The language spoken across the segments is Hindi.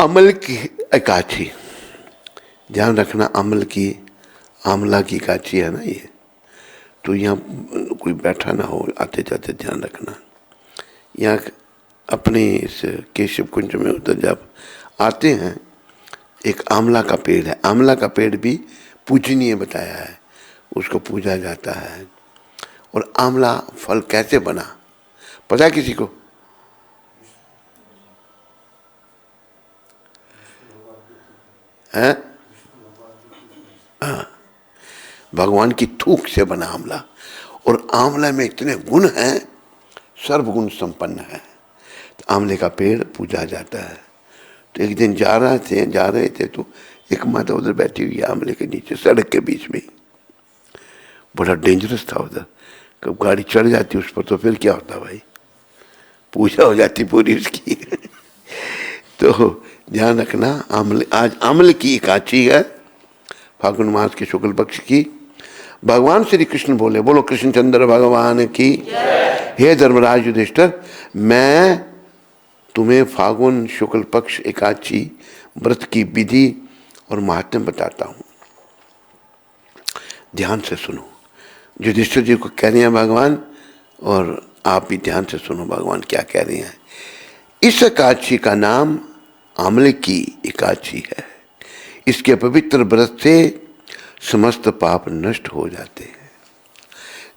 अमल की एकाची, ध्यान रखना, अमल की, आमला की एकाची है ना ये, तो यहाँ कोई बैठा ना हो, आते जाते ध्यान रखना। यहाँ अपने इस केशव कुंज में उधर जब आते हैं, एक आमला का पेड़ है, आमला का पेड़ भी पूजनीय बताया है, उसको पूजा जाता है। और आमला फल कैसे बना पता है किसी को? है? हाँ, भगवान की थूक से बना आमला, और आमला में इतने गुण हैं, सर्वगुण संपन्न है। तो आमले का पेड़ पूजा जाता है। तो एक दिन जा रहे थे तो एक माता उधर बैठी हुई है आमले के नीचे, सड़क के बीच में। बड़ा डेंजरस था उधर, कब गाड़ी चढ़ जाती उस पर तो फिर क्या होता भाई, पूजा हो जाती पूरी उसकी। तो ध्यान रखना, आज आमले की एकादशी है, फागुन मास के शुक्ल पक्ष की। भगवान श्री कृष्ण बोले, बोलो कृष्णचंद्र भगवान की। हे धर्मराज युधिष्ठिर, मैं तुम्हें फागुन शुक्ल पक्ष एकादशी व्रत की विधि और महात्म्य बताता हूं, ध्यान से सुनो। युधिष्ठिर जी को कह रहे हैं भगवान, और आप भी ध्यान से सुनो भगवान क्या कह रहे हैं। इस एकादशी का नाम आमले की एकादशी है। इसके पवित्र व्रत से समस्त पाप नष्ट हो जाते हैं।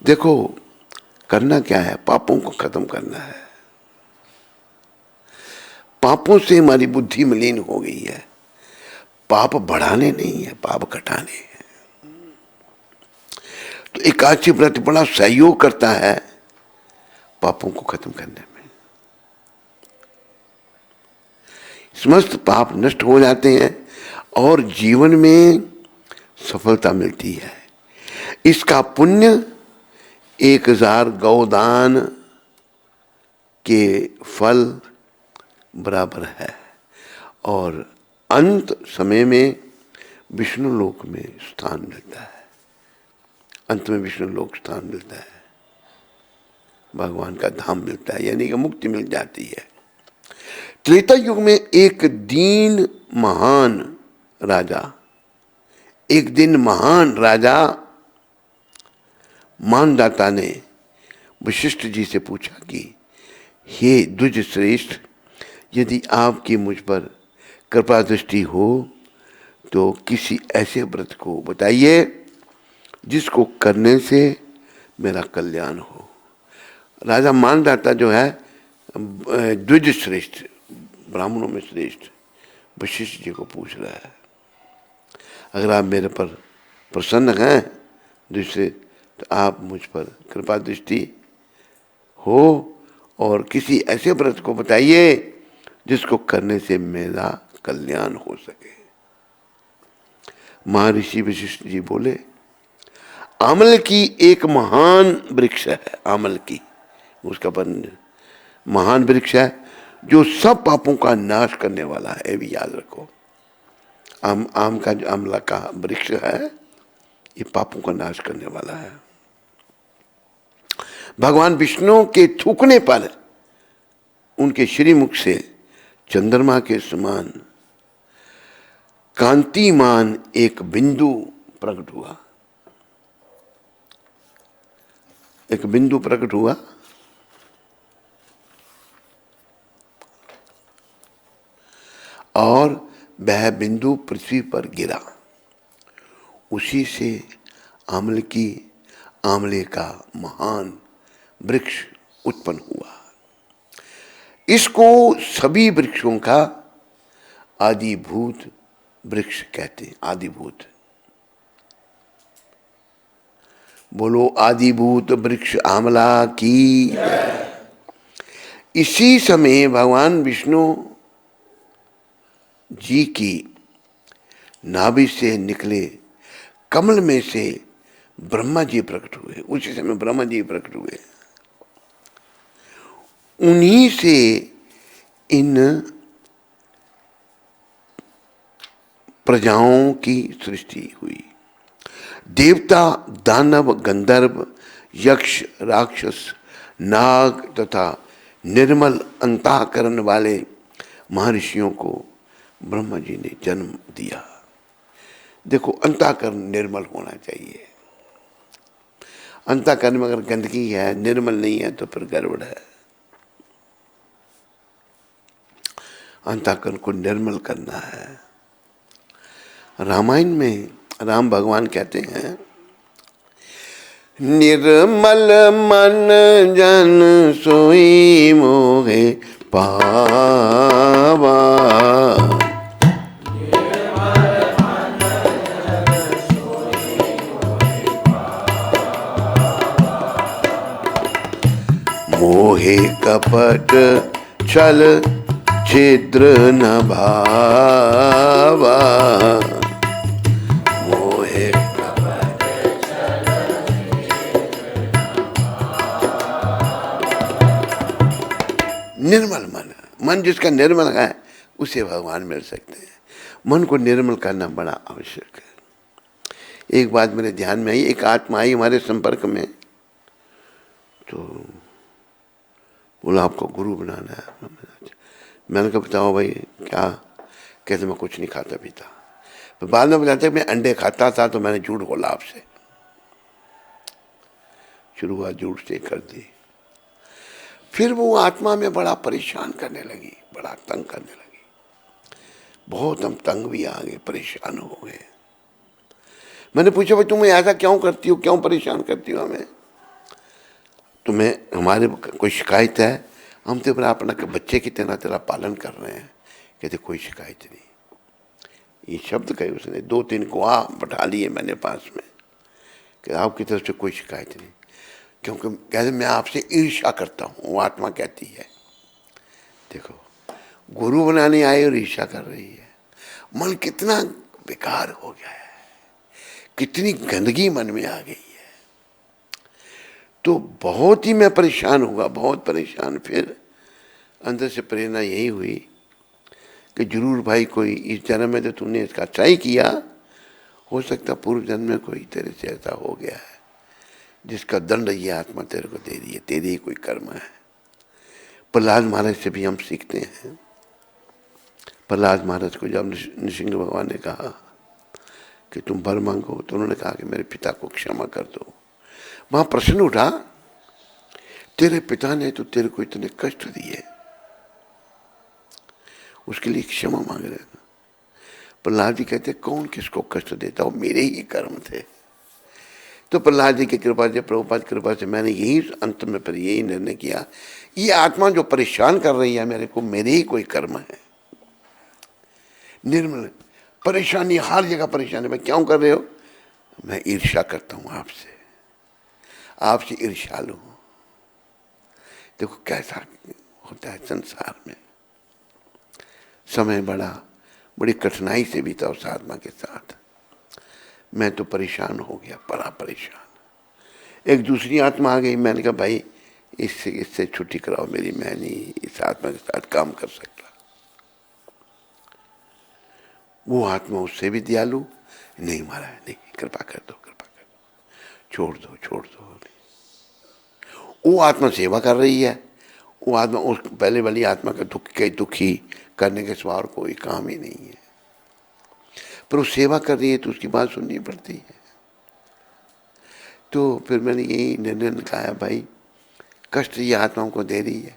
देखो करना क्या है, पापों को खत्म करना है। पापों से हमारी बुद्धि मलिन हो गई है, पाप बढ़ाने नहीं है, पाप घटाने हैं। तो एकादशी व्रत बड़ा सहयोग करता है पापों को खत्म करने में। समस्त पाप नष्ट हो जाते हैं और जीवन में सफलता मिलती है। इसका पुण्य 1000 गौदान के फल बराबर है, और अंत समय में विष्णु लोक में स्थान मिलता है। अंत में विष्णु लोक स्थान मिलता है, भगवान का धाम मिलता है, यानी कि मुक्ति मिल जाती है। त्रेता युग में एक दिन महान राजा मानदाता ने वशिष्ठ जी से पूछा कि हे द्विज श्रेष्ठ, यदि आपकी मुझ पर कृपा दृष्टि हो तो किसी ऐसे व्रत को बताइए जिसको करने से मेरा कल्याण हो। राजा मानदाता जो है द्विज श्रेष्ठ, ब्राह्मणों में श्रेष्ठ, वशिष्ठ जी को पूछ रहा है, अगर आप मेरे पर प्रसन्न हैं दूसरे, तो आप मुझ पर कृपा दृष्टि हो और किसी ऐसे व्रत को बताइए जिसको करने से मेरा कल्याण हो सके। महर्षि वशिष्ठ जी बोले, आमल की एक महान वृक्ष है, आमल की, उसका महान वृक्ष है जो सब पापों का नाश करने वाला है। भी याद रखो, आम का जो आमला का वृक्ष है ये पापों का नाश करने वाला है। भगवान विष्णु के थूकने पर उनके श्रीमुख से चंद्रमा के समान कांतिमान एक बिंदु प्रकट हुआ, एक बिंदु प्रकट हुआ, और वह बिंदु पृथ्वी पर गिरा। उसी से आमले का महान वृक्ष उत्पन्न हुआ। इसको सभी वृक्षों का आदिभूत वृक्ष कहते हैं। आदिभूत, बोलो आदिभूत वृक्ष आमला की। इसी समय भगवान विष्णु जी की नाभि से निकले कमल में से ब्रह्मा जी प्रकट हुए। उसी समय ब्रह्मा जी प्रकट हुए। उन्हीं से इन प्रजाओं की सृष्टि हुई। देवता, दानव, गंधर्व, यक्ष, राक्षस, नाग तथा निर्मल अंतःकरण वाले महर्षियों को ब्रह्मा जी ने जन्म दिया। देखो, अंतःकरण निर्मल होना चाहिए। अंतःकरण में अगर गंदगी है, निर्मल नहीं है, तो फिर गड़बड़ है। अंतःकरण को निर्मल करना है। रामायण में राम भगवान कहते हैं, निर्मल मन जन सोई मोहे पावा। मोहे कपट छल छिद्र न भावा। मोहे कपट छल निर्मल मन, मन जिसका निर्मल है उसे भगवान मिल सकते हैं। मन को निर्मल करना बड़ा आवश्यक है। एक बात मेरे ध्यान में आई, एक आत्मा आई हमारे संपर्क में, तो बोला आपको गुरु बनाना है। मैंने कहा बताओ भाई क्या? कहते मैं कुछ नहीं खाता पीता। तो बाद में बताते मैं अंडे खाता था, तो मैंने झूठ बोला आपसे। शुरुआत झूठ से कर दी। फिर वो आत्मा में बड़ा परेशान करने लगी, बड़ा तंग करने लगी। बहुत हम तंग भी आ गए, परेशान हो गए। मैंने पूछा भाई तुम ऐसा क्यों करती हो, क्यों परेशान करती हो हमें? तुम्हें हमारे कोई शिकायत है? हम तो बड़ा अपना बच्चे की तरह तेरा पालन कर रहे हैं। कहते कोई शिकायत नहीं। ये शब्द कहे उसने। 2-3 गवाह बैठा लिए मैंने पास में कि आपकी तरफ से कोई शिकायत नहीं। क्योंकि कहते मैं आपसे ईर्ष्या करता हूँ, वो आत्मा कहती है। देखो, गुरु बनाने आए और ईर्ष्या कर रही है। मन कितना बेकार हो गया है, कितनी गंदगी मन में आ गई है। तो बहुत ही मैं परेशान हुआ, बहुत परेशान। फिर अंदर से प्रेरणा यही हुई कि जरूर भाई कोई इस जन्म में तो तूने इसका अच्छा ही किया, हो सकता पूर्व जन्म में कोई तेरे से ऐसा हो गया है जिसका दंड ये आत्मा तेरे को दे रही है, तेरी ही कोई कर्म है। प्रहलाद महाराज से भी हम सीखते हैं। प्रहलाद महाराज को जब नृसिंह भगवान ने कहा कि तुम वर मांगो, तो उन्होंने कहा कि मेरे पिता को क्षमा कर दो। वहां प्रश्न उठा, तेरे पिता ने तो तेरे को इतने कष्ट दिए, उसके लिए क्षमा मांग रहे हैं। प्रहलाद जी कहते कौन किसको कष्ट देता हो, मेरे ही कर्म थे। तो प्रहलाद जी की कृपा से, प्रभुपाद की कृपा से मैंने यही अंत में फिर यही निर्णय किया, ये आत्मा जो परेशान कर रही है मेरे को, मेरे ही कोई कर्म है। निर्मल परेशानी, हर जगह परेशानी। मैं क्यों कर रहे हो? मैं ईर्ष्या करता हूं आपसे, आपसे ईर्ष्यालु हूं। देखो कैसा होता है संसार में। समय बड़ी कठिनाई से बीता उस आत्मा के साथ। मैं तो परेशान हो गया, बड़ा परेशान। एक दूसरी आत्मा आ गई, मैंने कहा भाई इससे छुट्टी कराओ मेरी, मैं नहीं इस आत्मा के साथ काम कर सकता। वो आत्मा उससे भी दयालु, नहीं महाराज नहीं, कृपा कर दो, कृपा कर दो, छोड़ दो, छोड़ दो। वो आत्मा सेवा कर रही है। वो आत्मा उस पहले वाली आत्मा का दुखी करने के सिवा और कोई काम ही नहीं है, पर वो सेवा कर रही है तो उसकी बात सुननी पड़ती है। तो फिर मैंने यही निर्णय निकाला, भाई कष्ट ये आत्माओं को दे रही है,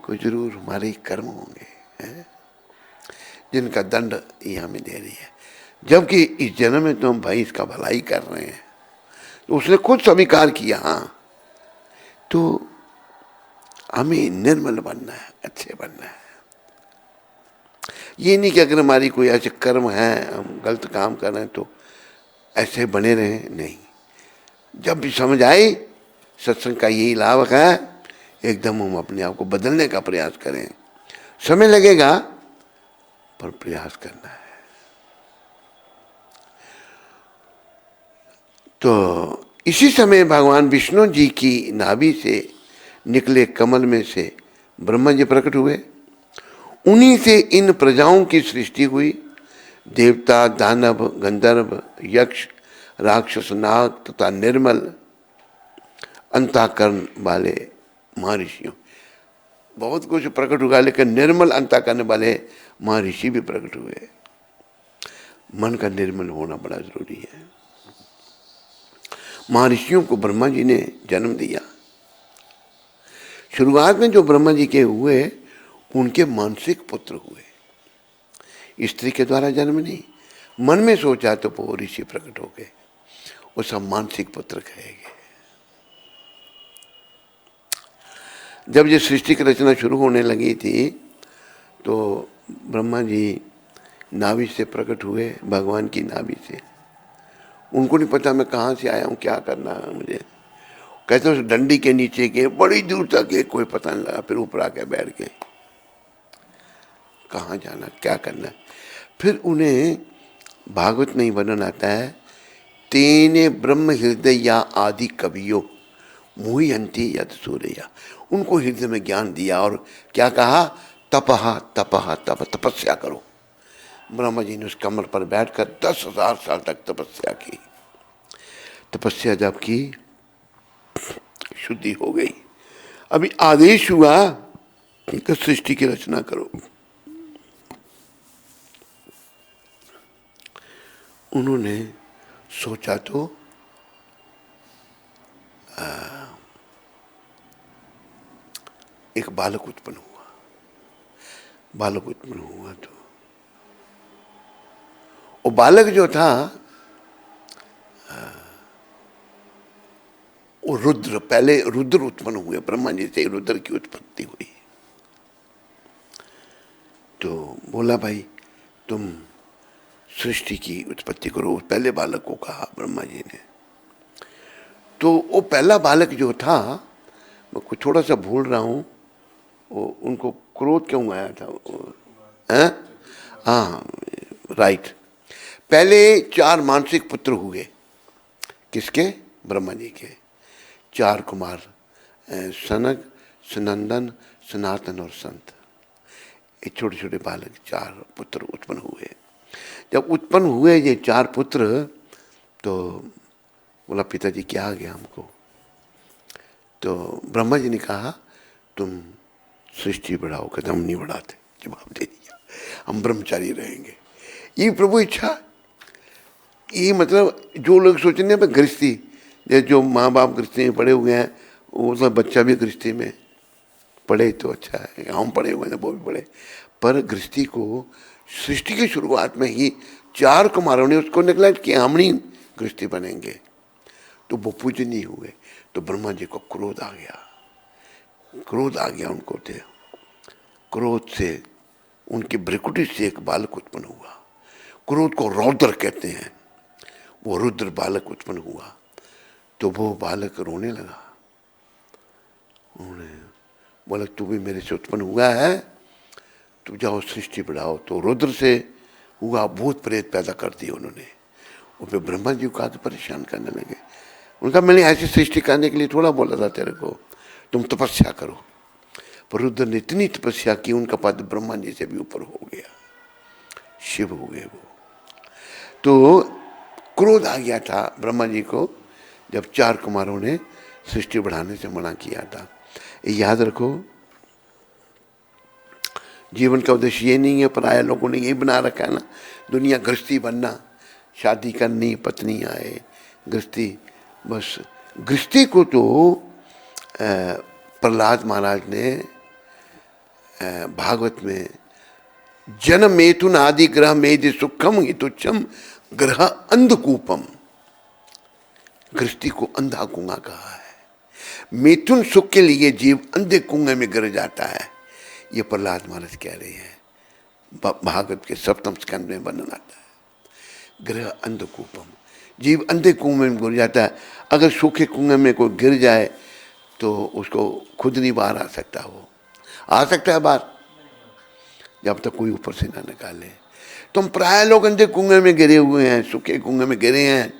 कोई जरूर हमारे कर्म होंगे हैं जिनका दंड ये हमें दे रही है। जबकि इस जन्म में तो हम भाई इसका भलाई कर रहे हैं। तो उसने खुद स्वीकार किया, हाँ तो हमें निर्मल बनना है, अच्छे बनना है। ये नहीं कि अगर हमारी कोई ऐसे कर्म है, हम गलत काम कर रहे हैं तो ऐसे बने रहें, नहीं। जब भी समझ आए सत्संग का यही लाभ है, एकदम हम अपने आप को बदलने का प्रयास करें। समय लगेगा पर प्रयास करना है। तो इसी समय भगवान विष्णु जी की नाभि से निकले कमल में से ब्रह्मा जी प्रकट हुए। उन्हीं से इन प्रजाओं की सृष्टि हुई। देवता, दानव, गंधर्व, यक्ष, राक्षस, नाग तथा निर्मल अंतःकरण वाले महर्षियों, बहुत कुछ प्रकट हुआ, लेकिन निर्मल अंतःकरण वाले महर्षि भी प्रकट हुए। मन का निर्मल होना बड़ा जरूरी है। महर्षियों को ब्रह्मा जी ने जन्म दिया। शुरुआत में जो ब्रह्मा जी के हुए उनके मानसिक पुत्र हुए, स्त्री के द्वारा जन्म नहीं। मन में सोचा तो वो ऋषि प्रकट हो गए, वो सब मानसिक पुत्र कहेंगे। जब ये सृष्टि की रचना शुरू होने लगी थी तो ब्रह्मा जी नाभि से प्रकट हुए, भगवान की नाभि से। उनको नहीं पता मैं कहाँ से आया हूँ, क्या करना है मुझे। कहते उस डंडी के नीचे गए, बड़ी दूर तक गए, कोई पता नहीं लगा। फिर ऊपर आके बैठ गए, कहाँ जाना, क्या करना। फिर उन्हें भागवत में ही वर्णन आता है, तेने ब्रह्म हृदय या आदि कवियो मुहि अंति यद सूर्या। उनको हृदय में ज्ञान दिया और क्या कहा, तपहा तपहा तप, तपस्या करो। ब्रह्मा जी ने उस कमर पर बैठकर 10,000 साल तक तपस्या की। तपस्या जब की शुद्धि हो गई। अभी आदेश हुआ कि सृष्टि की रचना करो। उन्होंने सोचा तो एक बालक उत्पन्न हुआ। बालक उत्पन्न हुआ तो वो बालक जो था वो रुद्र, पहले रुद्र उत्पन्न हुए। ब्रह्मा जी से रुद्र की उत्पत्ति हुई। तो बोला भाई तुम सृष्टि की उत्पत्ति करो। पहले बालक को कहा ब्रह्मा जी ने। तो वो पहला बालक जो था, मैं कुछ थोड़ा सा भूल रहा हूँ, वो उनको क्रोध क्यों आया था, हाँ राइट। पहले 4 मानसिक पुत्र हुए। किसके? ब्रह्मा जी के 4 कुमार, सनक, सनंदन, सनातन और संत। ये छोटे छोटे बालक 4 पुत्र उत्पन्न हुए। जब उत्पन्न हुए ये 4 पुत्र, तो बोला पिताजी क्या आ गया हमको। तो ब्रह्मा जी ने कहा तुम सृष्टि बढ़ाओ। कहते हम नहीं बढ़ाते, जवाब दे दिया, हम ब्रह्मचारी रहेंगे। ये प्रभु इच्छा। ये मतलब जो लोग सोचने पर गृहस्थी, जो माँ बाप गृहस्थी में पढ़े हुए हैं, वो सब बच्चा भी गृहस्थी में पढ़े तो अच्छा है। हम पढ़े हुए हैं वो भी पढ़े, पर गृहस्थी को सृष्टि की शुरुआत में ही 4 कुमारों ने उसको नेग्लेक्ट किया। हम नहीं गृहस्थी बनेंगे, तो वो पूजनीय हुए। तो ब्रह्मा जी को क्रोध आ गया। क्रोध आ गया उनको थे। क्रोध से उनकी भ्रिकुटी से एक बालक उत्पन्न हुआ। क्रोध को रौद्र कहते हैं। वो रुद्र बालक उत्पन्न हुआ। तो वो बालक रोने लगा। उन्होंने बोला तू भी मेरे से उत्पन्न हुआ है, तू जाओ सृष्टि बढ़ाओ। तो रुद्र से हुआ, भूत प्रेत पैदा कर दिए उन्होंने। वो फिर ब्रह्मा जी को तो परेशान करने लगे। उनका मैंने ऐसी सृष्टि करने के लिए थोड़ा बोला था तेरे को, तुम तपस्या करो। पर रुद्र ने इतनी तपस्या की, उनका पद ब्रह्मा जी से भी ऊपर हो गया, शिव हो गए वो। तो क्रोध आ गया था ब्रह्मा जी को जब 4 कुमारों ने सृष्टि बढ़ाने से मना किया था। याद रखो, जीवन का उद्देश्य ये नहीं है, पराया लोगों ने ये बना रखा है ना, दुनिया गृहस्थी बनना, शादी करनी, पत्नी आए, गृहस्थी। बस गृहस्थी को तो प्रहलाद महाराज ने भागवत में जन मेथुन आदि ग्रह मेदि सुखम हितुच्छम ग्रह अंधकूपम, गृहस्थी को अंधा कुआं कहा है। मिथुन सुख के लिए जीव अंधे कुएं में गिर जाता है, ये प्रहलाद महाराज कह रहे हैं। भागवत के 7वें स्कंद में वर्णन आता है। ग्रह अंधकूपम, जीव अंधे कुएं में गिर जाता है। अगर सूखे कुएं में कोई गिर जाए तो उसको खुद नहीं बाहर आ सकता। वो आ सकता है बाहर जब तक कोई ऊपर से ना निकाले। तुम प्राय लोग अंधे कुएं में गिरे हुए हैं, सूखे कुएं में गिरे हैं।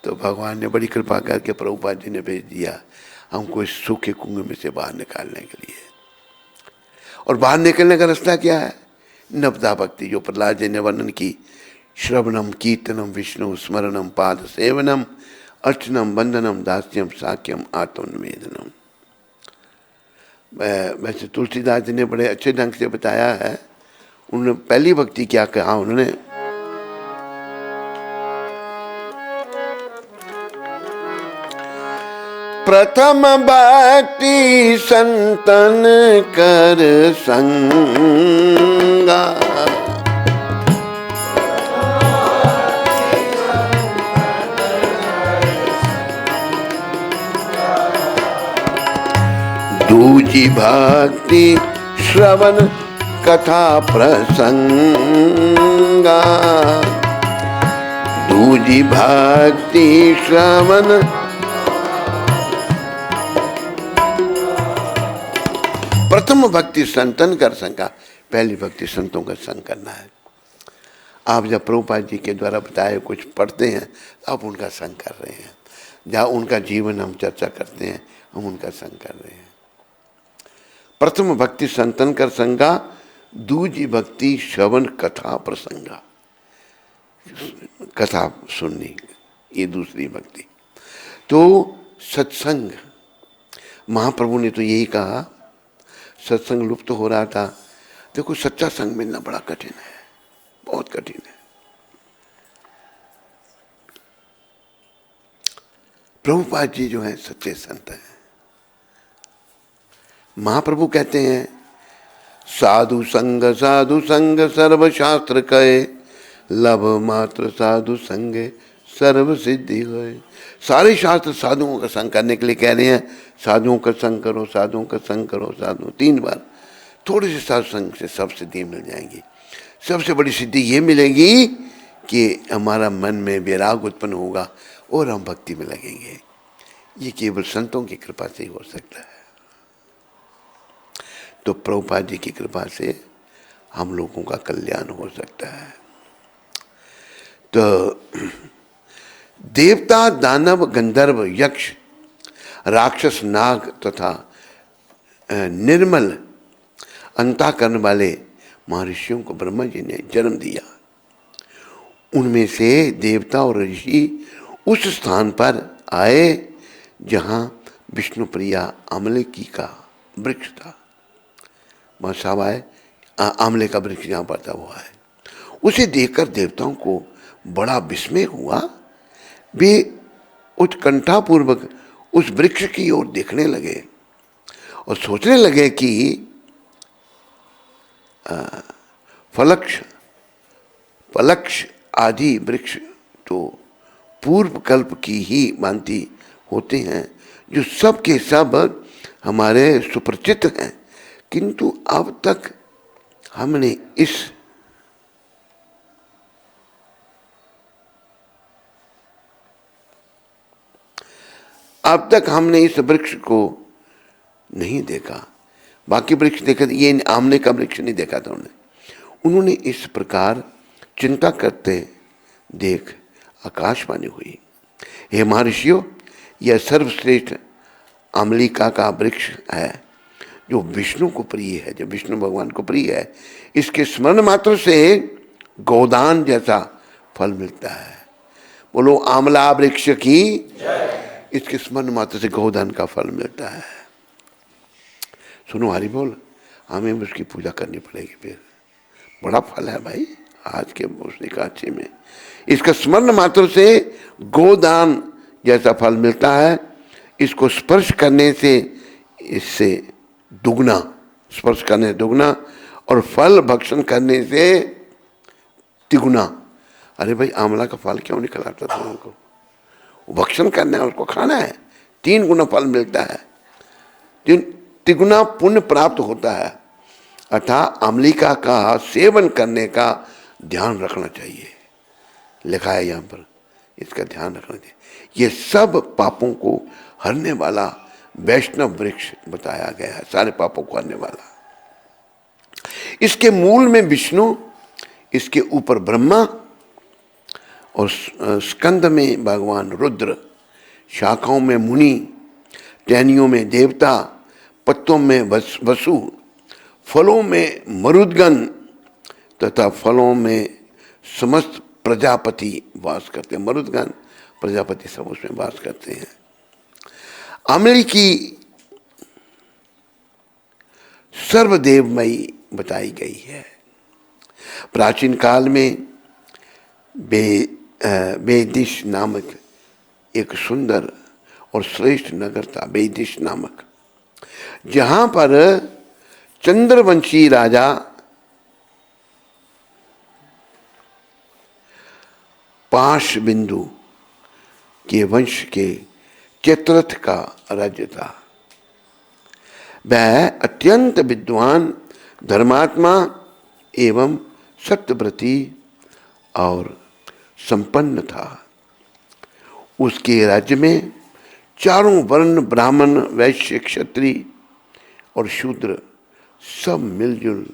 तो भगवान ने बड़ी कृपा करके प्रभुपाद जी ने भेज दिया हमको इस सूखे कुएं में से बाहर निकालने के लिए। और बाहर निकलने का रास्ता क्या है? नवदा भक्ति, जो प्रहलाद जी ने वर्णन की। श्रवणम कीर्तनम विष्णु स्मरणम पाद सेवनम अर्चनम वंदनम दास्यम साक्यम आत्मनिवेदनम। वैसे तुलसीदास जी ने बड़े अच्छे ढंग से बताया है। उन्होंने पहली भक्ति क्या कहा, उन्होंने प्रथम भक्ति संतन कर संगा, दूजी भक्ति श्रवण कथा प्रसंगा, दूजी भक्ति श्रवण, प्रथम भक्ति संतन कर संगा, पहली भक्ति संतों का संग करना है। आप जब प्रभुपाद जी के द्वारा बताए कुछ पढ़ते हैं, आप उनका संग कर रहे हैं। जहाँ उनका जीवन हम चर्चा करते हैं, हम उनका संग कर रहे हैं। प्रथम भक्ति संतन कर संगा, दूजी भक्ति श्रवण कथा प्रसंगा, कथा सुननी, ये दूसरी भक्ति। तो सत्संग, महाप्रभु ने तो यही कहा, सत्संग लुप्त हो रहा था। देखो सच्चा संग मिलना बड़ा कठिन है, बहुत कठिन है। प्रभुपाद जी जो हैं सच्चे संत हैं। महाप्रभु कहते हैं साधु संग सर्व शास्त्र कहे, लभ मात्र साधु संगे सर्व सिद्धि होए। सारे शास्त्र साधुओं का संग करने के लिए कह रहे हैं, साधुओं का संग करो, साधुओं का संग करो, साधु 3 बार। थोड़े से साधु संग से सब सिद्धि मिल जाएंगी। सबसे बड़ी सिद्धि ये मिलेगी कि हमारा मन में वैराग उत्पन्न होगा और हम भक्ति में लगेंगे। ये केवल संतों की कृपा से ही हो सकता है। तो प्रभुपाद जी की कृपा से हम लोगों का कल्याण हो सकता है। तो देवता, दानव, गंधर्व, यक्ष, राक्षस, नाग तथा निर्मल अंतःकरण वाले महर्षियों को ब्रह्मा जी ने जन्म दिया। उनमें से देवता और ऋषि उस स्थान पर आए जहाँ विष्णु प्रिया आमले का वृक्ष था। वहाँ सब आए, आमले का वृक्ष जहाँ पर था वो आए। उसे देखकर देवताओं को बड़ा विस्मय हुआ। वे उत्कंठापूर्वक उस वृक्ष की ओर देखने लगे और सोचने लगे कि फलक्ष आदि वृक्ष तो पूर्व कल्प की ही भांति होते हैं, जो सब के सब हमारे सुपरिचित हैं, किंतु अब तक हमने इस वृक्ष को नहीं देखा। बाकी वृक्ष देखा, ये आमले का वृक्ष नहीं देखा था उन्होंने इस प्रकार चिंता करते देख आकाशवाणी हुई, हे महर्षियों, यह सर्वश्रेष्ठ आमलिका का वृक्ष है जो विष्णु को प्रिय है, जो विष्णु भगवान को प्रिय है। इसके स्मरण मात्र से गोदान जैसा फल मिलता है। बोलो आमला वृक्ष की, इसके स्मरण मात्र से गोदान का फल मिलता है। सुनो हरि बोल, हमें उसकी पूजा करनी पड़ेगी। फिर बड़ा फल है भाई आज के एकादशी में। इसका स्मरण मात्र से गोदान जैसा फल मिलता है। इसको स्पर्श करने से, इससे दुगना, स्पर्श करने से दुगना, और फल भक्षण करने से तिगुना। अरे भाई आंवला का फल क्यों नहीं खिलाता तुम उनको? भक्षण करना है, उसको खाना है, 3 गुना फल मिलता है, तिगुना पुण्य प्राप्त होता है। अर्थात आमलिका का सेवन करने का ध्यान रखना चाहिए, लिखा है यहाँ पर, इसका ध्यान रखना चाहिए। ये सब पापों को हरने वाला वैष्णव वृक्ष बताया गया है, सारे पापों को हरने वाला। इसके मूल में विष्णु, इसके ऊपर ब्रह्मा और स्कंद में भगवान रुद्र, शाखाओं में मुनि, टहनियों में देवता, पत्तों में वसु, फलों में मरुदगण तथा फलों में समस्त प्रजापति वास करते हैं। मरुदगण प्रजापति सब उसमें वास करते हैं। आमली की सर्वदेवमयी बताई गई है। प्राचीन काल में बेदिश नामक एक सुंदर और श्रेष्ठ नगर था, बेदिश नामक, जहां पर चंद्रवंशी राजा पाश बिंदु के वंश के चित्ररथ का राज्य था। वह अत्यंत विद्वान, धर्मात्मा एवं सत्यव्रती और संपन्न था। उसके राज्य में चारों वर्ण, ब्राह्मण, वैश्य, क्षत्रिय और शूद्र सब मिलजुल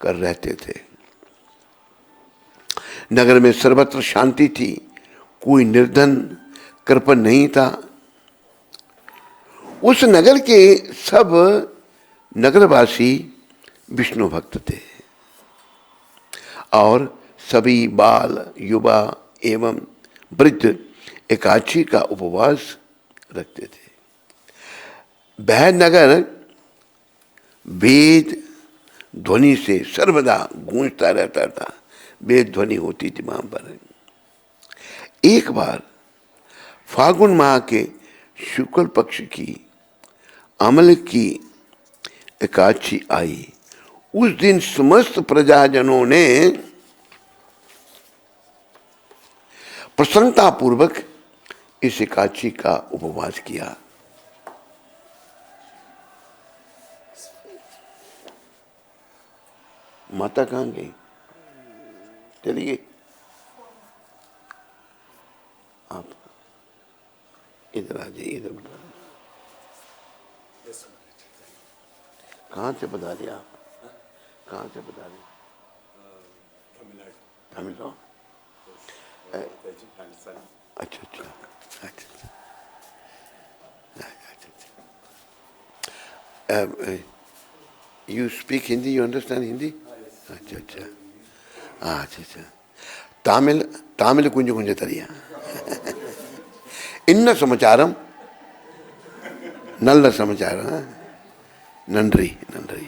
कर रहते थे। नगर में सर्वत्र शांति थी, कोई निर्धन कृपण नहीं था। उस नगर के सब नगरवासी विष्णु भक्त थे और सभी बाल, युवा एवं वृद्ध एकादशी का उपवास रखते थे। वह नगर वेद ध्वनि से सर्वदा गूंजता रहता था। वेद ध्वनि होती थी वहां पर। एक बार फागुन माह के शुक्ल पक्ष की अमल की एकादशी आई। उस दिन समस्त प्रजाजनों ने प्रसन्नता पूर्वक इस एकादशी का उपवास किया। माता कहाँ गई? चली गई? आप इधर आ जाइए, इधर बता। कहाँ से बता दिया आप? कहाँ से बता दिया? तमिलनाडु। अच्छा अच्छा अच्छा अच्छा। You speak Hindi? You understand Hindi? अच्छा अच्छा अच्छा अच्छा। तमिल तमिल कुंज कुंज तरिया इन्न समाचारम नल्ल समाचारम नंड्री नंड्री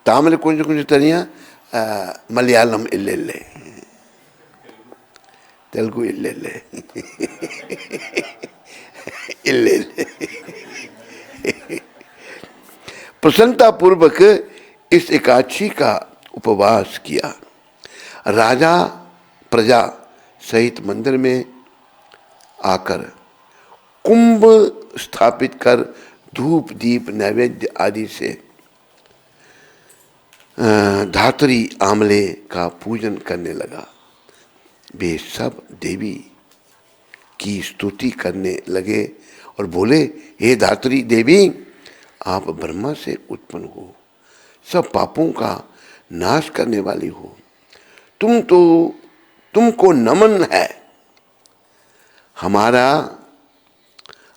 तमिल कुंज कुंज तरिया मलयालम इल्ले तेलुगु इल्ले इल्ले प्रसन्नता पूर्वक इस एकादशी का उपवास किया। राजा प्रजा सहित मंदिर में आकर कुंभ स्थापित कर धूप दीप नैवेद्य आदि से धात्री आमले का पूजन करने लगा। वे सब देवी की स्तुति करने लगे और बोले, हे धात्री देवी, आप ब्रह्मा से उत्पन्न हो, सब पापों का नाश करने वाली हो। तुमको नमन है। हमारा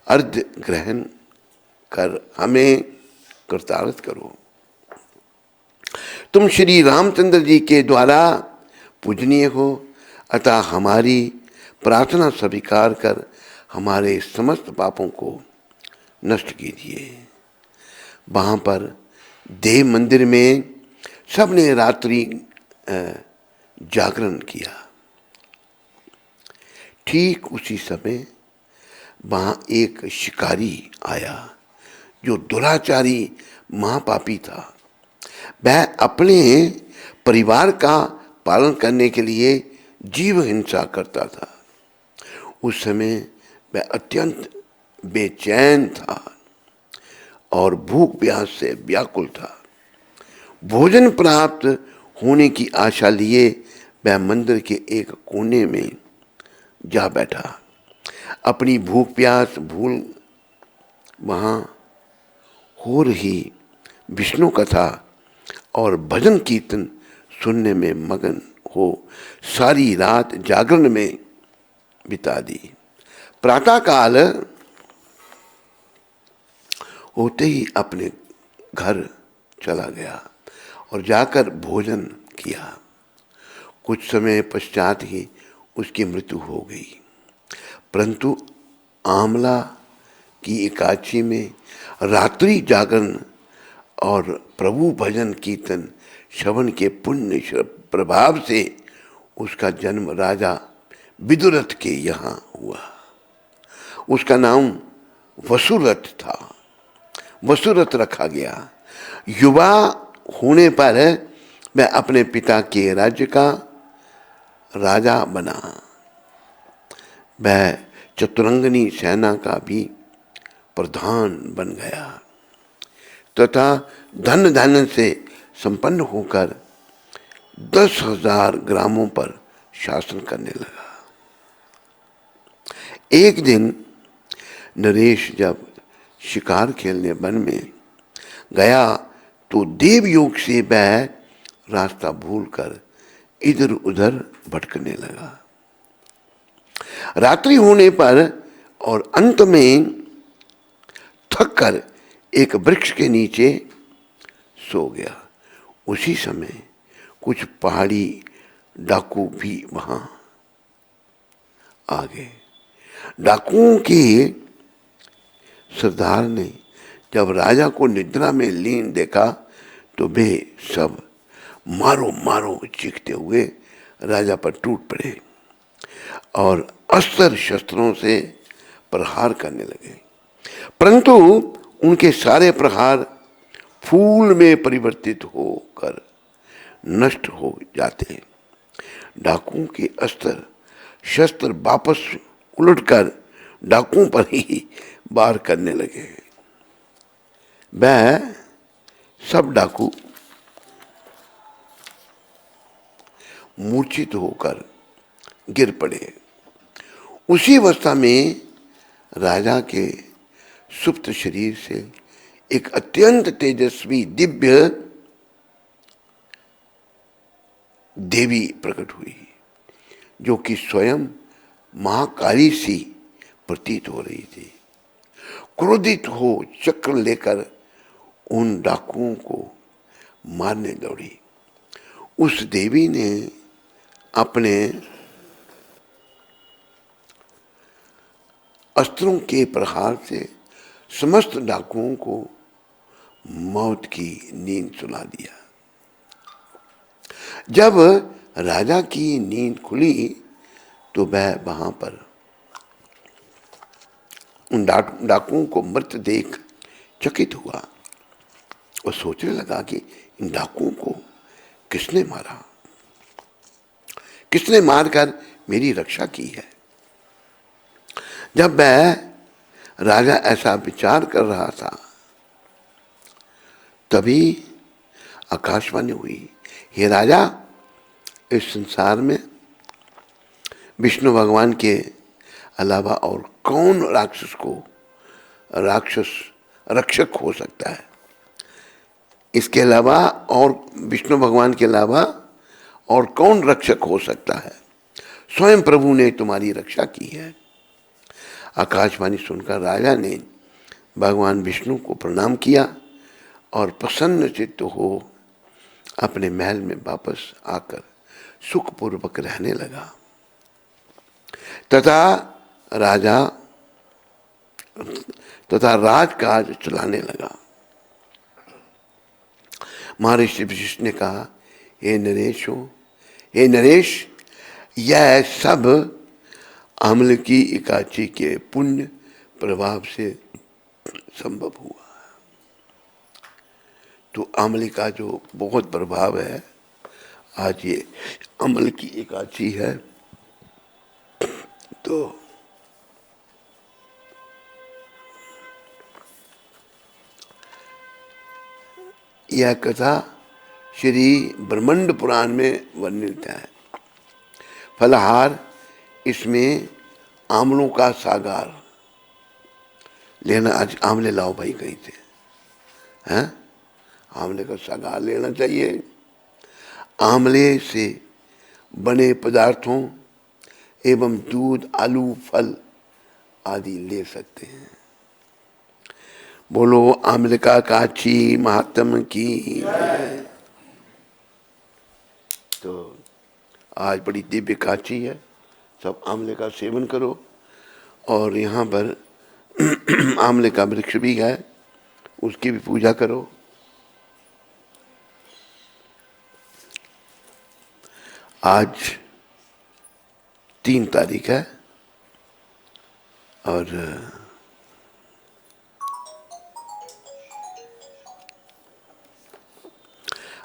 अर्घ्य ग्रहण कर हमें कृतार्थ करो। तुम श्री रामचंद्र जी के द्वारा पूजनीय हो, अतः हमारी प्रार्थना स्वीकार कर हमारे समस्त पापों को नष्ट कीजिए। वहाँ पर देव मंदिर में सबने रात्रि जागरण किया। ठीक उसी समय वहाँ एक शिकारी आया जो दुराचारी महापापी था। वह अपने परिवार का पालन करने के लिए जीव हिंसा करता था। उस समय वह अत्यंत बेचैन था और भूख प्यास से व्याकुल था। भोजन प्राप्त होने की आशा लिए वह मंदिर के एक कोने में जा बैठा। अपनी भूख प्यास भूल वहाँ हो रही विष्णु कथा और भजन कीर्तन सुनने में मगन हो सारी रात जागरण में बिता दी। प्रातःकाल होते ही अपने घर चला गया और जाकर भोजन किया। कुछ समय पश्चात ही उसकी मृत्यु हो गई। परंतु आमला की एकादशी में रात्रि जागरण और प्रभु भजन कीर्तन श्रवण के पुण्य प्रभाव से उसका जन्म राजा विदुरथ के यहाँ हुआ। उसका नाम वसुरथ था, वसुरथ रखा गया। युवा होने पर वह अपने पिता के राज्य का राजा बना। वह चतुरंगनी सेना का भी प्रधान बन गया तथा धन धान्य से संपन्न होकर 10,000 ग्रामों पर शासन करने लगा। एक दिन नरेश जब शिकार खेलने वन में गया तो देवयोग से वह रास्ता भूलकर इधर उधर भटकने लगा। रात्रि होने पर और अंत में थक कर एक वृक्ष के नीचे सो गया। उसी समय कुछ पहाड़ी डाकू भी वहां आ गए। डाकुओं के सरदार ने जब राजा को निद्रा में लीन देखा तो वे सब मारो मारो चीखते हुए राजा पर टूट पड़े और अस्त्र शस्त्रों से प्रहार करने लगे, परंतु उनके सारे प्रहार फूल में परिवर्तित होकर नष्ट हो जाते। डाकुओं के अस्त्र शस्त्र वापस उलटकर डाकुओं पर ही वार करने लगे। वह सब डाकू मूर्छित होकर गिर पड़े। उसी अवस्था में राजा के सुप्त शरीर से एक अत्यंत तेजस्वी दिव्य देवी प्रकट हुई, जो कि स्वयं महाकाली सी प्रतीत हो रही थी। क्रोधित हो चक्र लेकर उन डाकुओं को मारने दौड़ी। उस देवी ने अपने अस्त्रों के प्रहार से समस्त डाकुओं को मौत की नींद सुला दिया। जब राजा की नींद खुली तो वह वहां पर उन डाकुओं को मृत देख चकित हुआ और सोचने लगा कि इन डाकुओं को किसने मारा, किसने मारकर मेरी रक्षा की है। जब वह राजा ऐसा विचार कर रहा था तभी आकाशवाणी हुई, हे राजा, इस संसार में विष्णु भगवान के अलावा और कौन राक्षस रक्षक हो सकता है। इसके अलावा और विष्णु भगवान के अलावा और कौन रक्षक हो सकता है। स्वयं प्रभु ने तुम्हारी रक्षा की है। आकाशवाणी सुनकर राजा ने भगवान विष्णु को प्रणाम किया और प्रसन्न चित्त हो अपने महल में वापस आकर सुखपूर्वक रहने लगा तथा राजकाज चलाने लगा। महर्षि वशिष्ठ ने कहा, हे नरेश, यह सब अम्ल की एकादशी के पुण्य प्रभाव से संभव हुआ। तो अम्ल का जो बहुत प्रभाव है, आज ये अम्ल की एकादशी है, तो यह कथा श्री ब्रह्मांड पुराण में वर्णित है। फलाहार, इसमें आमलों का सागर लेना। आज आमले लाओ भाई कहीं से, हैं? आमले का सागर लेना चाहिए। आमले से बने पदार्थों एवं दूध, आलू, फल आदि ले सकते हैं। बोलो आमलिका काची महात्म की। तो आज बड़ी दिव्य काची है, सब आमले का सेवन करो। और यहाँ पर आमले का वृक्ष भी है, उसकी भी पूजा करो। आज 3 तारीख है और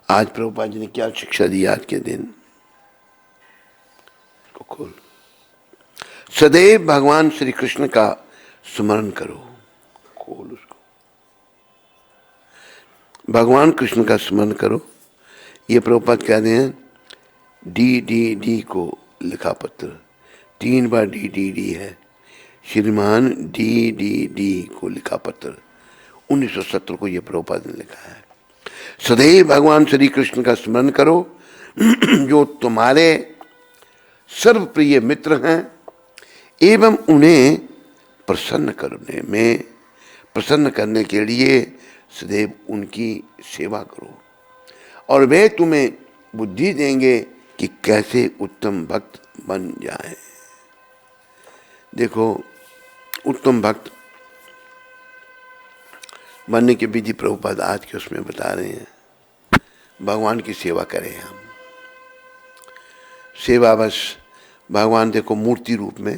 आज प्रभुपाद जी ने क्या शिक्षा दी आज के दिन को खोल। सदैव भगवान श्री कृष्ण का स्मरण करो, खोल उसको। भगवान कृष्ण का स्मरण करो, ये प्रभुपाद कह रहे हैं। डी को लिखा पत्र 3 बार डी है। श्रीमान डी को लिखा पत्र 1970 को ये प्रभुपाद ने लिखा है। सदैव भगवान श्री कृष्ण का स्मरण करो जो तुम्हारे सर्वप्रिय मित्र हैं, एवं उन्हें प्रसन्न करने के लिए सदैव उनकी सेवा करो, और वे तुम्हें बुद्धि देंगे कि कैसे उत्तम भक्त बन जाएं। देखो, उत्तम भक्त बनने की विधि प्रभुपाद आज के उसमें बता रहे हैं। भगवान की सेवा करें हम। सेवा बस भगवान देखो मूर्ति रूप में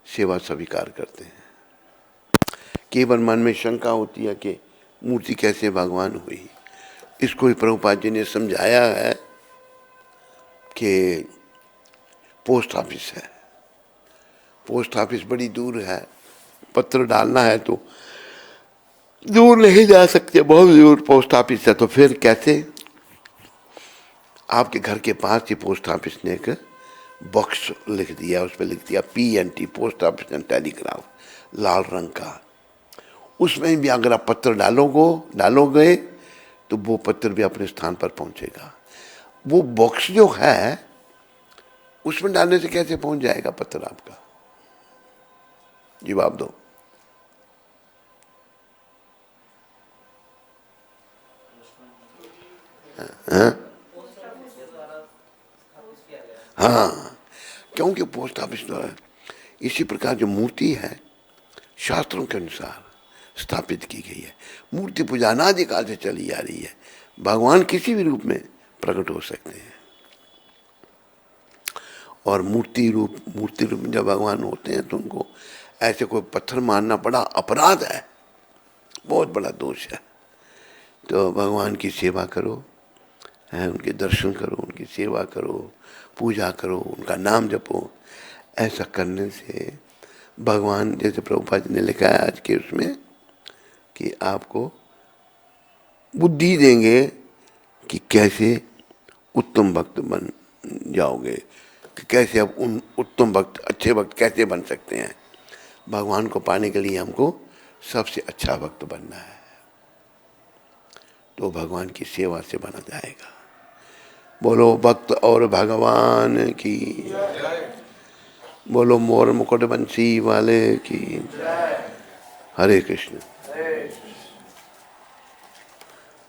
सेवा स्वीकार करते हैं। केवल मन में शंका होती है कि मूर्ति कैसे भगवान हुई। इसको ही प्रभुपाद जी ने समझाया है कि पोस्ट ऑफिस है, पोस्ट ऑफिस बड़ी दूर है, पत्र डालना है तो दूर नहीं जा सकते, बहुत दूर पोस्ट ऑफिस है। तो फिर कैसे? आपके घर के पास ही पोस्ट ऑफिस ने एक बॉक्स लिख दिया, उस पर लिख दिया PNT, post office and telegraph, लाल रंग का। उसमें भी अगर आप पत्र डालोगे तो वो पत्र भी अपने स्थान पर पहुंचेगा। वो बॉक्स जो है उसमें डालने से कैसे पहुंच जाएगा पत्र आपका? जवाब दो। हाँ, क्योंकि पोस्ट ऑफिस द्वारा। इसी प्रकार जो मूर्ति है शास्त्रों के अनुसार स्थापित की गई है। मूर्ति पूजा अनादिकाल से चली आ रही है। भगवान किसी भी रूप में प्रकट हो सकते हैं, और मूर्ति रूप में जब भगवान होते हैं तो उनको ऐसे कोई पत्थर मारना बड़ा अपराध है, बहुत बड़ा दोष है। तो भगवान की सेवा करो, उनके दर्शन करो, उनकी सेवा करो, पूजा करो, उनका नाम जपो। ऐसा करने से भगवान, जैसे प्रभुपाद जी ने लिखा है आज के उसमें, कि आपको बुद्धि देंगे कि कैसे उत्तम भक्त बन जाओगे, कि कैसे आप उन उत्तम भक्त, अच्छे भक्त कैसे बन सकते हैं। भगवान को पाने के लिए हमको सबसे अच्छा भक्त बनना है, तो भगवान की सेवा से बना जाएगा। बोलो भक्त और भगवान की, बोलो मोर मुकुट बंसी वाले की। हरे कृष्ण।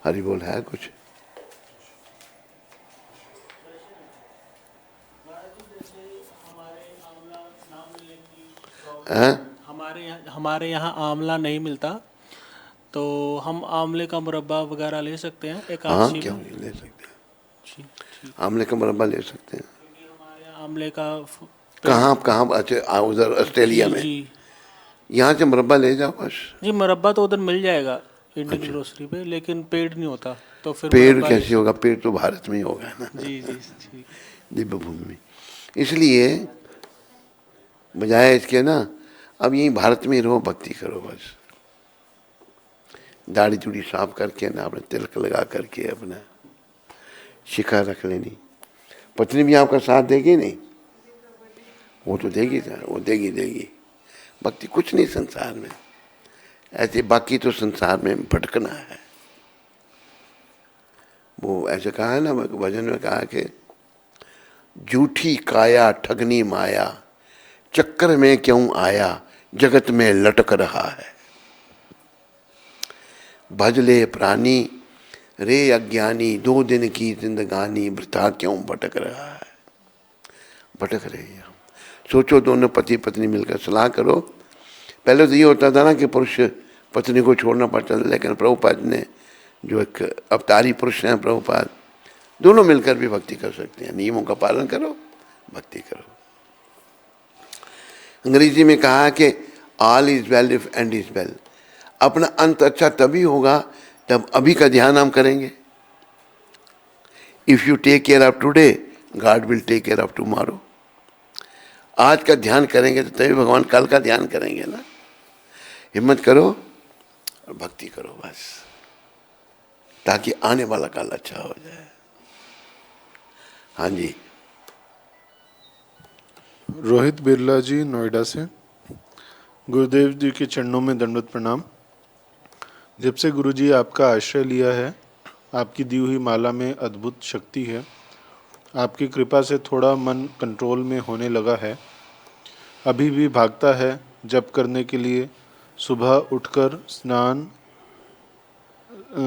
हरि बोल। है कुछ? हमारे यहाँ आंवला नहीं मिलता, तो हम आंवले का मुरब्बा वगैरह ले सकते हैं एक। हाँ, क्यों नहीं ले सकते हैं? आंवले का मुरब्बा ले सकते हैं। हमारे यहाँ आंवले का कहाँ? अच्छा, उधर ऑस्ट्रेलिया में। यहाँ से मुरब्बा ले जाओ बस। जी, मुरब्बा तो उधर मिल जाएगा इंडियन ग्रोसरी पे, लेकिन पेड़ नहीं होता। तो फिर पेड़ कैसे होगा? पेड़ तो भारत में ही होगा ना। जी। दिव्य भूमि में। इसलिए बजाय इसके ना, अब यही भारत में ही रहो, भक्ति करो बस। दाढ़ी चूड़ी साफ करके ना, अपने तिलक लगा करके अपना शिखा रख लेनी। पत्नी भी आपका साथ देगी नहीं? वो तो देगी, वो देगी। भक्ति कुछ नहीं संसार में ऐसे, बाकी तो संसार में भटकना है। वो ऐसे कहा है ना, भजन में कहा कि झूठी काया ठगनी माया, चक्कर में क्यों आया, जगत में लटक रहा है। भजले प्राणी रे अज्ञानी, 2 दिन की जिंदगानी, वृथा क्यों भटक रहा है। भटक रहे हैं हम। सोचो, दोनों पति पत्नी मिलकर सलाह करो। पहले तो ये होता था ना कि पुरुष पत्नी को छोड़ना पड़ता था, लेकिन प्रभुपाद ने, जो एक अवतारी पुरुष हैं प्रभुपाद, दोनों मिलकर भी भक्ति कर सकते हैं। नियमों का पालन करो, भक्ति करो। अंग्रेजी में कहा कि all is well if and is well. अपना अंत अच्छा तभी होगा जब अभी का ध्यान हम करेंगे। If you take care of today, God will take care of tomorrow. आज का ध्यान करेंगे तो तभी भगवान कल का ध्यान करेंगे ना। हिम्मत करो और भक्ति करो बस, ताकि आने वाला काल अच्छा हो जाए। हाँ जी। रोहित बिरला जी, नोएडा से। गुरुदेव जी के चरणों में दंडवत प्रणाम। जब से गुरुजी आपका आश्रय लिया है, आपकी दी हुई माला में अद्भुत शक्ति है। आपकी कृपा से थोड़ा मन कंट्रोल में होने लगा है। अभी भी भागता है जप करने के लिए। सुबह उठकर स्नान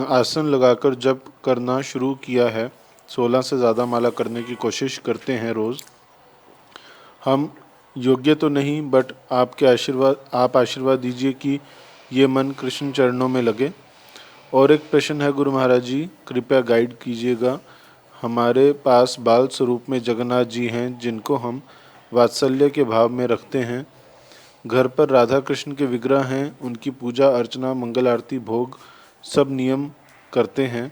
आसन लगाकर जप करना शुरू किया है। 16 से ज़्यादा माला करने की कोशिश करते हैं रोज़। हम योग्य तो नहीं, बट आप आशीर्वाद दीजिए कि ये मन कृष्ण चरणों में लगे। और एक प्रश्न है गुरु महाराज जी, कृपया गाइड कीजिएगा। हमारे पास बाल स्वरूप में जगन्नाथ जी हैं, जिनको हम वात्सल्य के भाव में रखते हैं। घर पर राधा कृष्ण के विग्रह हैं, उनकी पूजा अर्चना, मंगल आरती, भोग सब नियम करते हैं।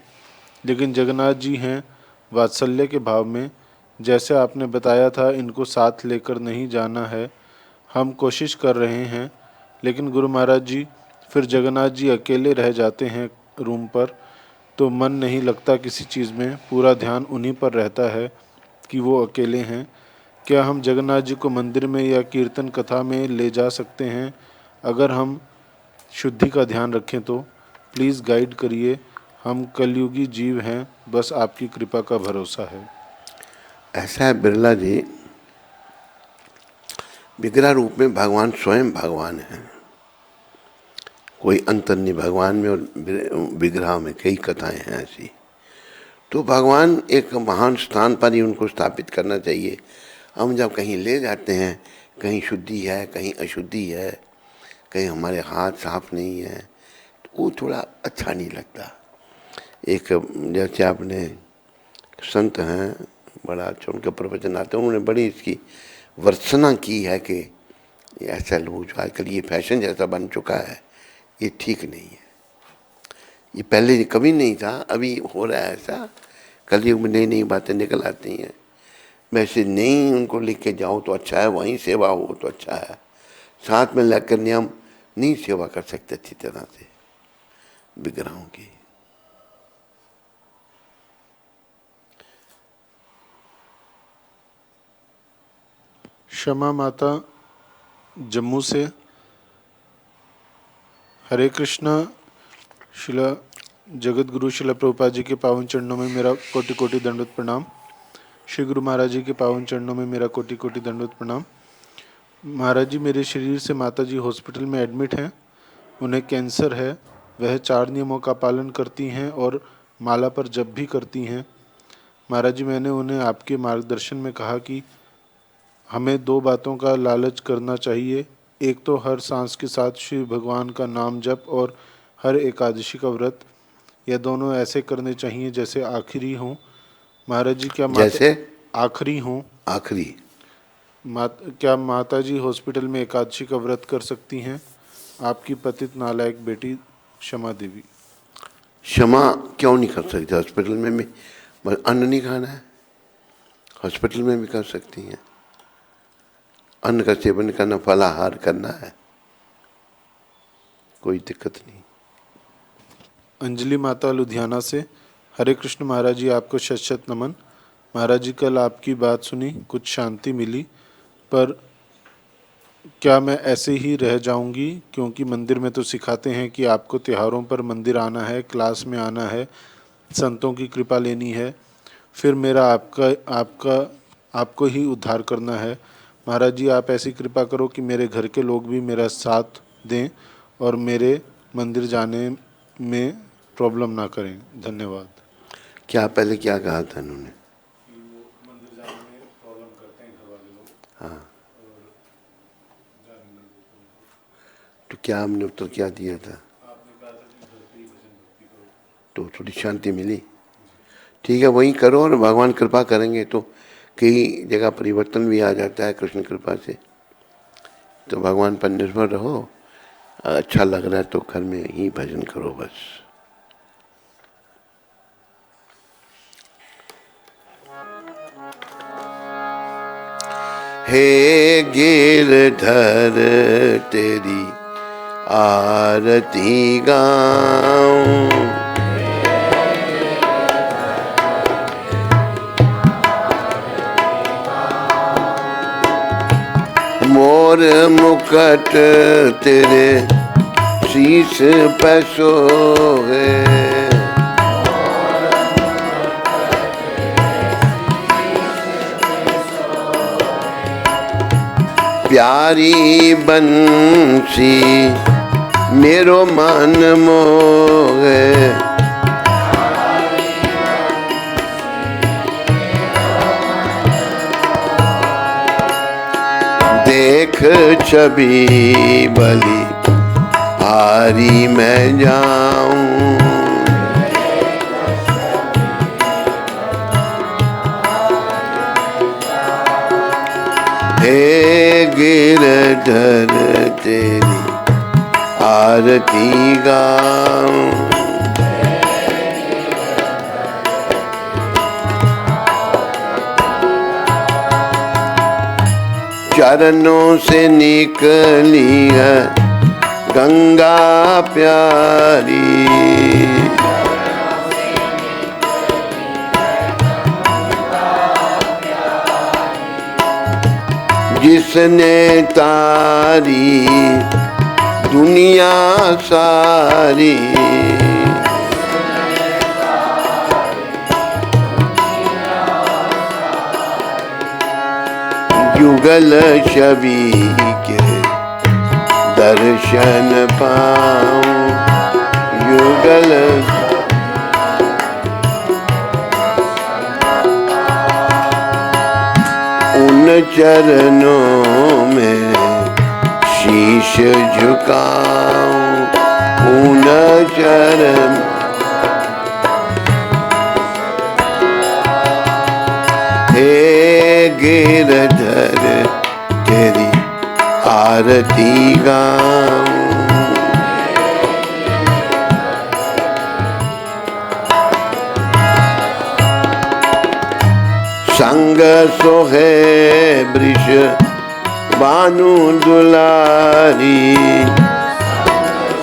लेकिन जगन्नाथ जी हैं वात्सल्य के भाव में। जैसे आपने बताया था, इनको साथ लेकर नहीं जाना है। हम कोशिश कर रहे हैं, लेकिन गुरु महाराज जी फिर जगन्नाथ जी अकेले रह जाते हैं रूम पर, तो मन नहीं लगता किसी चीज़ में। पूरा ध्यान उन्हीं पर रहता है कि वो अकेले हैं। क्या हम जगन्नाथ जी को मंदिर में या कीर्तन कथा में ले जा सकते हैं? अगर हम शुद्धि का ध्यान रखें तो प्लीज़ गाइड करिए। हम कलयुगी जीव हैं, बस आपकी कृपा का भरोसा है। ऐसा है बिरला जी, विग्रह रूप में भगवान स्वयं भगवान है। कोई अंतर नहीं भगवान में और विग्रह में। कई कथाएं हैं ऐसी। तो भगवान एक महान स्थान पर ही उनको स्थापित करना चाहिए। हम जब कहीं ले जाते हैं, कहीं शुद्धि है, कहीं अशुद्धि है, कहीं हमारे हाथ साफ नहीं है, तो वो थोड़ा अच्छा नहीं लगता। एक जैसे आपने संत हैं, बड़ा अच्छा उनके प्रवचन आते हैं, उन्होंने बड़ी इसकी वर्णना की है कि ऐसा लोग जो आजकल ये फैशन जैसा बन चुका है, ये ठीक नहीं है। ये पहले कभी नहीं था, अभी हो रहा है ऐसा। कलयुग में नई नई बातें निकल आती हैं। वैसे नहीं, उनको लिख के जाओ तो अच्छा है, वहीं सेवा हो तो अच्छा है। साथ में लगकर नियम नहीं सेवा कर सकते अच्छी तरह से विग्रहों की। क्षमा माता, जम्मू से। हरे कृष्णा। शिला जगत गुरु शिला प्रभुपाद जी के पावन चरणों में मेरा कोटि कोटि दंडवत प्रणाम। श्री गुरु महाराज जी के पावन चरणों में मेरा कोटि कोटि दंडवत प्रणाम। महाराज जी, मेरे शरीर से माता जी हॉस्पिटल में एडमिट हैं। उन्हें कैंसर है। वह 4 नियमों का पालन करती हैं और माला पर जप भी करती हैं। महाराज जी, मैंने उन्हें आपके मार्गदर्शन में कहा कि हमें 2 बातों का लालच करना चाहिए। एक तो हर सांस के साथ श्री भगवान का नाम जप और हर एकादशी का व्रत। यह दोनों ऐसे करने चाहिए जैसे आखिरी हों। महाराज जी, क्या जैसे आखिरी हों? आखिरी। क्या माता जी हॉस्पिटल में एकादशी का व्रत कर सकती हैं? आपकी पतित नालायक बेटी क्षमा देवी। क्षमा क्यों नहीं कर सकते? हॉस्पिटल में भी बस अन्न नहीं खाना है, हॉस्पिटल में भी कर सकती हैं। अन्न का सेवन करना, फलाहार करना है, कोई दिक्कत नहीं। अंजलि माता, लुधियाना से। हरे कृष्ण महाराज जी, आपको शत शत नमन। महाराज जी, कल आपकी बात सुनी, कुछ शांति मिली, पर क्या मैं ऐसे ही रह जाऊंगी? क्योंकि मंदिर में तो सिखाते हैं कि आपको त्योहारों पर मंदिर आना है, क्लास में आना है, संतों की कृपा लेनी है। फिर मेरा आपको ही उद्धार करना है। महाराज जी, आप ऐसी कृपा करो कि मेरे घर के लोग भी मेरा साथ दें और मेरे मंदिर जाने में प्रॉब्लम ना करें। धन्यवाद। क्या पहले क्या कहा था उन्होंने? मंदिर जाने में प्रॉब्लम करते हैं घर वाले लोग। हाँ, और जाने नहीं देते उनको। तो क्या हमने उत्तर क्या दिया था? आपने कहा था कि घर पे ही भजन भक्ति करो। तो थोड़ी शांति मिली। ठीक है, वही करो और भगवान कृपा करेंगे तो कई जगह परिवर्तन भी आ जाता है कृष्ण कृपा से। तो भगवान पर निर्भर रहो, अच्छा लग रहा है तो घर में ही भजन करो बस। हे गिरधर तेरी आरती गाऊं, मोर मुकुट तेरे शीश पे सोहे, प्यारी बंसी मेरो मन मोहे, देख छवि बलि हारी मैं जाऊं, हे गिरधर तेरी आरती गाऊं, चरणों से निकली है गंगा प्यारी, जिसने तारी दुनिया सारी, युगल छवि के दर्शन पाऊं, युगल उन चरणों में शीश झुकाऊं, उन चरण हे गिरधर तेरी आरती गाऊं, संग सोहे वृष बानु दुलारी,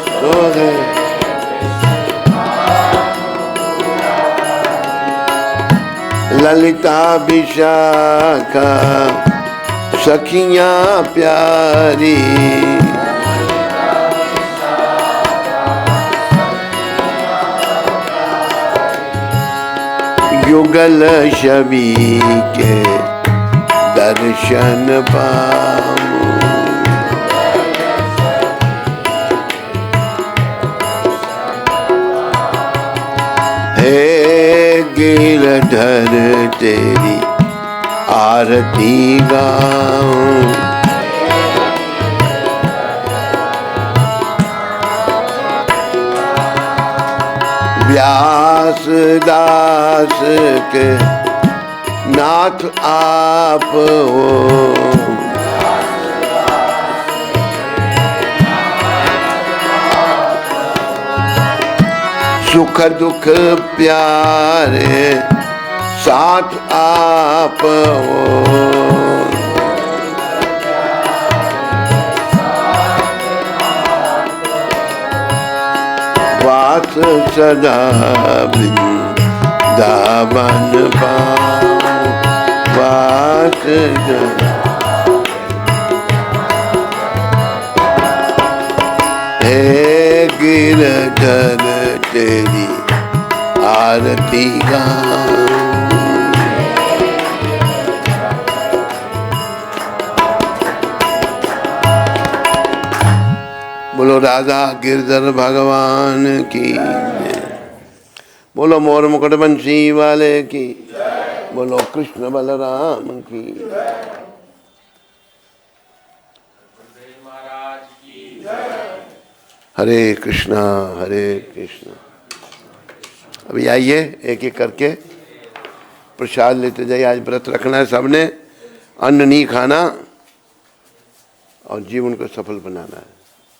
सोहे ललिता विशाखा सखियां प्यारी, युगल छवि के दर्शन पाऊं, हे गिरधर तेरी आरती गाऊं, व्यास दास के नाथ आप हो, सुख दुख प्यारे साथ आप हो, वास सदा वृंदावन पाऊं, वास सदा हे गिरधर तेरी आरती गाऊं, बोलो राधा गिरधर भगवान की, बोलो मोर मुकुट बंसी वाले की, बोलो कृष्ण बलराम की। हरे कृष्णा हरे कृष्णा। अभी आइए एक एक करके प्रसाद लेते जाइए। आज व्रत रखना है सबने, अन्न नहीं खाना और जीवन को सफल बनाना है।